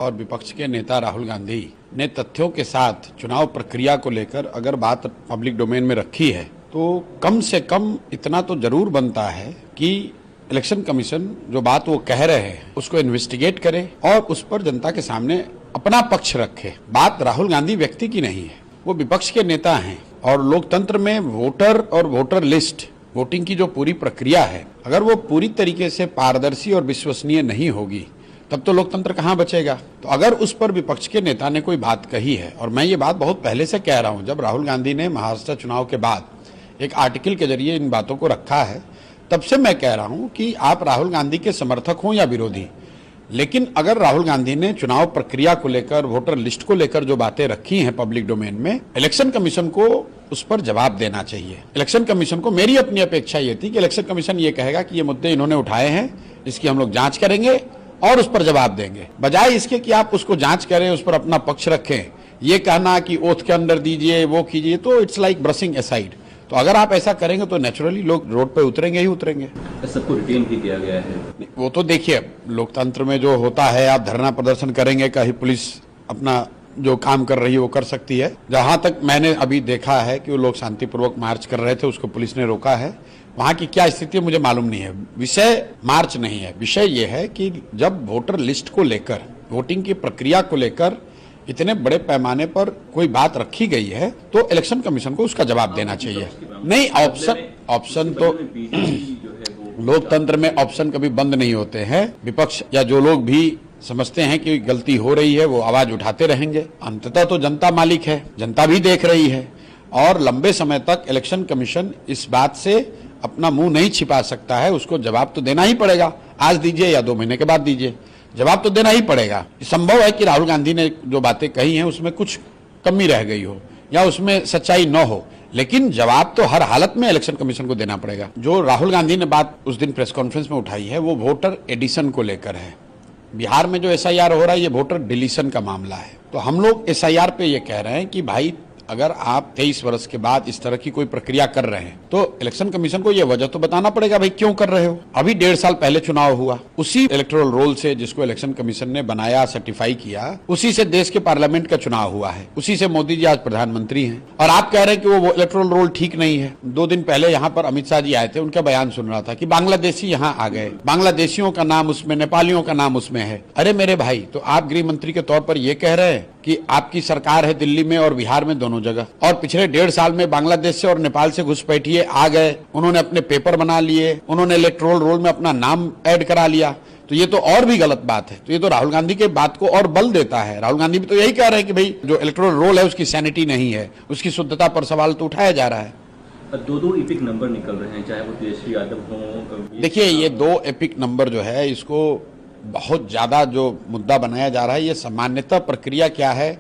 और विपक्ष के नेता राहुल गांधी ने तथ्यों के साथ चुनाव प्रक्रिया को लेकर अगर बात पब्लिक डोमेन में रखी है तो कम से कम इतना तो जरूर बनता है कि इलेक्शन कमीशन जो बात वो कह रहे हैं उसको इन्वेस्टिगेट करे और उस पर जनता के सामने अपना पक्ष रखे। बात राहुल गांधी व्यक्ति की नहीं है, वो विपक्ष के नेता हैं और लोकतंत्र में वोटर और वोटर लिस्ट वोटिंग की जो पूरी प्रक्रिया है अगर वो पूरी तरीके से पारदर्शी और विश्वसनीय नहीं होगी तब तो लोकतंत्र कहाँ बचेगा। तो अगर उस पर विपक्ष के नेता ने कोई बात कही है, और मैं ये बात बहुत पहले से कह रहा हूँ, जब राहुल गांधी ने महाराष्ट्र चुनाव के बाद एक आर्टिकल के जरिए इन बातों को रखा है तब से मैं कह रहा हूँ कि आप राहुल गांधी के समर्थक हों या विरोधी, लेकिन अगर राहुल गांधी ने चुनाव प्रक्रिया को लेकर वोटर लिस्ट को लेकर जो बातें रखी हैं पब्लिक डोमेन में, इलेक्शन कमीशन को उस पर जवाब देना चाहिए। इलेक्शन कमीशन को मेरी अपनी अपेक्षा ये थी कि इलेक्शन कमीशन ये कहेगा कि ये मुद्दे इन्होंने उठाए हैं, इसकी हम लोग जांच करेंगे और उस पर जवाब देंगे, बजाय इसके कि आप उसको जांच करें, उस पर अपना पक्ष रखें। ये कहना कि ओथ के अंदर दीजिए, वो कीजिए, तो इट्स लाइक ब्रशिंग असाइड। तो अगर आप ऐसा करेंगे तो नेचुरली लोग रोड पे उतरेंगे ही उतरेंगे। सबको रिटेन भी किया गया है। वो तो देखिए लोकतंत्र में जो होता है, आप धरना प्रदर्शन करेंगे, कहीं पुलिस अपना जो काम कर रही है वो कर सकती है। जहां तक मैंने अभी देखा है कि वो लोग शांतिपूर्वक मार्च कर रहे थे, उसको पुलिस ने रोका है। वहां की क्या स्थिति है मुझे मालूम नहीं है। विषय मार्च नहीं है, विषय ये है कि जब वोटर लिस्ट को लेकर, वोटिंग की प्रक्रिया को लेकर इतने बड़े पैमाने पर कोई बात रखी गई है तो इलेक्शन कमीशन को उसका जवाब देना चाहिए। नहीं, ऑप्शन तो लोकतंत्र में ऑप्शन कभी बंद नहीं होते हैं। विपक्ष या जो लोग भी समझते हैं कि गलती हो रही है वो आवाज उठाते रहेंगे। अंततः तो जनता मालिक है, जनता भी देख रही है और लंबे समय तक इलेक्शन कमीशन इस बात से अपना मुंह नहीं छिपा सकता है। उसको जवाब तो देना ही पड़ेगा, आज दीजिए या 2 महीने के बाद दीजिए, जवाब तो देना ही पड़ेगा। संभव है कि राहुल गांधी ने जो बातें कही हैं उसमें कुछ कमी रह गई हो या उसमें सच्चाई न हो, लेकिन जवाब तो हर हालत में इलेक्शन कमीशन को देना पड़ेगा। जो राहुल गांधी ने बात उस दिन प्रेस कॉन्फ्रेंस में उठाई है वो वोटर एडिशन को लेकर है। बिहार में जो एसआईआर हो रहा है ये वोटर डिलीशन का मामला है। तो हम लोग एसआईआर पे ये कह रहे हैं कि भाई अगर आप 23 वर्ष के बाद इस तरह की कोई प्रक्रिया कर रहे हैं तो इलेक्शन कमीशन को यह वजह तो बताना पड़ेगा भाई क्यों कर रहे हो। अभी 1.5 साल पहले चुनाव हुआ, उसी इलेक्टोरल रोल से जिसको इलेक्शन कमीशन ने बनाया, सर्टिफाई किया, उसी से देश के पार्लियामेंट का चुनाव हुआ है, उसी से मोदी जी आज प्रधानमंत्री हैं और आप कह रहे हैं कि वो इलेक्टोरल रोल ठीक नहीं है। 2 दिन पहले यहाँ पर अमित शाह जी आए थे, उनका बयान सुन रहा था कि बांग्लादेशी यहाँ आ गए, बांग्लादेशियों का नाम उसमें, नेपालियों का नाम उसमें है। अरे मेरे भाई, तो आप गृह मंत्री के तौर पर ये कह रहे हैं कि आपकी सरकार है दिल्ली में और बिहार में दोनों जगह, और पिछले 1.5 साल में बांग्लादेश से और नेपाल से घुसपैठिए आ गए, उन्होंने अपने पेपर बना लिए, उन्होंने इलेक्टोरल रोल में अपना नाम ऐड करा लिया, तो ये तो और भी गलत बात है। तो ये तो राहुल गांधी के बात को और बल देता है। राहुल गांधी भी तो यही कह रहे हैं कि भाई जो इलेक्टोरल रोल है उसकी सैनिटी नहीं है, उसकी शुद्धता पर सवाल तो उठाया जा रहा है। 2 एपिक नंबर निकल रहे हैं, चाहे वो तेजस्वी यादव हो। देखिए ये 2 एपिक नंबर जो है इसको बहुत ज्यादा जो मुद्दा बनाया जा रहा है, ये सामान्यतः प्रक्रिया क्या है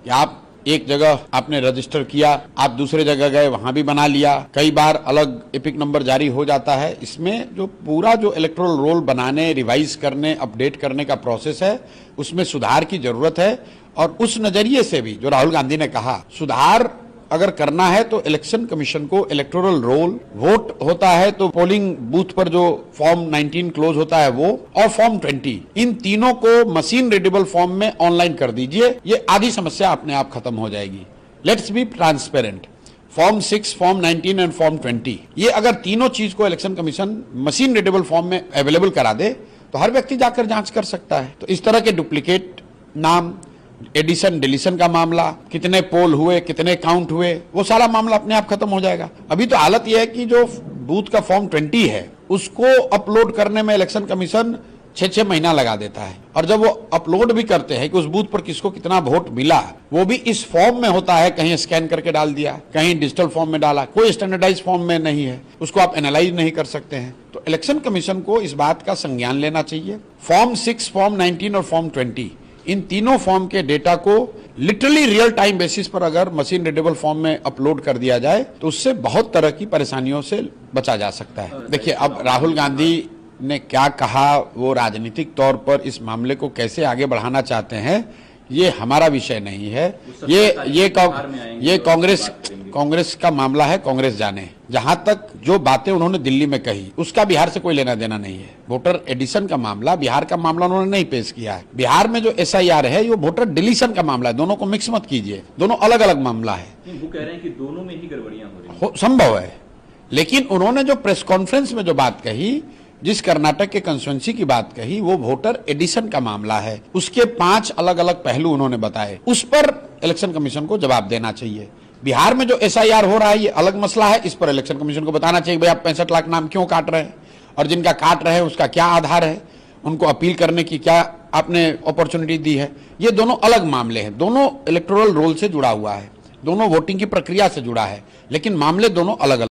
कि आप एक जगह आपने रजिस्टर किया, आप दूसरे जगह गए वहां भी बना लिया, कई बार अलग एपिक नंबर जारी हो जाता है। इसमें जो पूरा जो इलेक्टोरल रोल बनाने, रिवाइज करने, अपडेट करने का प्रोसेस है उसमें सुधार की जरूरत है। और उस नजरिए से भी जो राहुल गांधी ने कहा, सुधार अगर करना है तो इलेक्शन कमीशन को इलेक्टोरल रोल, वोट होता है तो पोलिंग बूथ पर जो फॉर्म 19 क्लोज होता है वो, और फॉर्म 20, इन तीनों को मशीन रीडेबल फॉर्म में ऑनलाइन कर दीजिए, ये आधी समस्या अपने आप खत्म हो जाएगी। Let's be transparent. Form 6, form 19 and form 20, ये अगर तीनों चीज को election commission machine readable form में अवेलेबल करा दे तो हर व्यक्ति जाकर जांच कर सकता है। तो इस तरह के डुप्लीकेट नाम, एडिशन डिलीशन का मामला, कितने पोल हुए, कितने काउंट हुए, वो सारा मामला अपने आप खत्म हो जाएगा। अभी तो हालत यह है कि जो बूथ का फॉर्म 20 है उसको अपलोड करने में इलेक्शन कमीशन 6 महीना लगा देता है, और जब वो अपलोड भी करते हैं कि उस बूथ पर किसको कितना वोट मिला, वो भी इस फॉर्म में होता है, कहीं स्कैन करके डाल दिया, कहीं डिजिटल फॉर्म में डाला, कोई स्टैंडर्डाइज फॉर्म में नहीं है, उसको आप एनालाइज नहीं कर सकते हैं। तो इलेक्शन कमीशन को इस बात का संज्ञान लेना चाहिए। फॉर्म 6, फॉर्म 19 और फॉर्म 20, इन तीनों फॉर्म के डेटा को लिटरली रियल टाइम बेसिस पर अगर मशीन रीडेबल फॉर्म में अपलोड कर दिया जाए तो उससे बहुत तरह की परेशानियों से बचा जा सकता है। देखिए अब राहुल गांधी ने क्या कहा, वो राजनीतिक तौर पर इस मामले को कैसे आगे बढ़ाना चाहते हैं, ये हमारा विषय नहीं है। ये कांग्रेस का मामला है, कांग्रेस जाने। जहां तक जो बातें उन्होंने दिल्ली में कही उसका बिहार से कोई लेना देना नहीं है। वोटर एडिशन का मामला, बिहार का मामला उन्होंने नहीं पेश किया है। बिहार में जो SIR है वो वोटर डिलीशन का मामला है। दोनों को मिक्स मत कीजिए, दोनों अलग अलग मामला है। वो कह रहे हैं कि दोनों में ही गड़बड़ियां हो रही हैं। संभव है, लेकिन उन्होंने जो प्रेस कॉन्फ्रेंस में जो बात कही, जिस कर्नाटक के कंस्टिट्यूंसी की बात कही, वो वोटर एडिशन का मामला है। उसके 5 अलग अलग पहलू उन्होंने बताए। उस पर इलेक्शन कमीशन को जवाब देना चाहिए। बिहार में जो SIR हो रहा है ये अलग मसला है। इस पर इलेक्शन कमीशन को बताना चाहिए भाई आप 65 लाख नाम क्यों काट रहे हैं, और जिनका काट रहे हैं उसका क्या आधार है, उनको अपील करने की क्या आपने अपॉर्चुनिटी दी है। ये दोनों अलग मामले हैं। दोनों इलेक्टोरल रोल से जुड़ा हुआ है, दोनों वोटिंग की प्रक्रिया से जुड़ा है, लेकिन मामले दोनों अलग अलग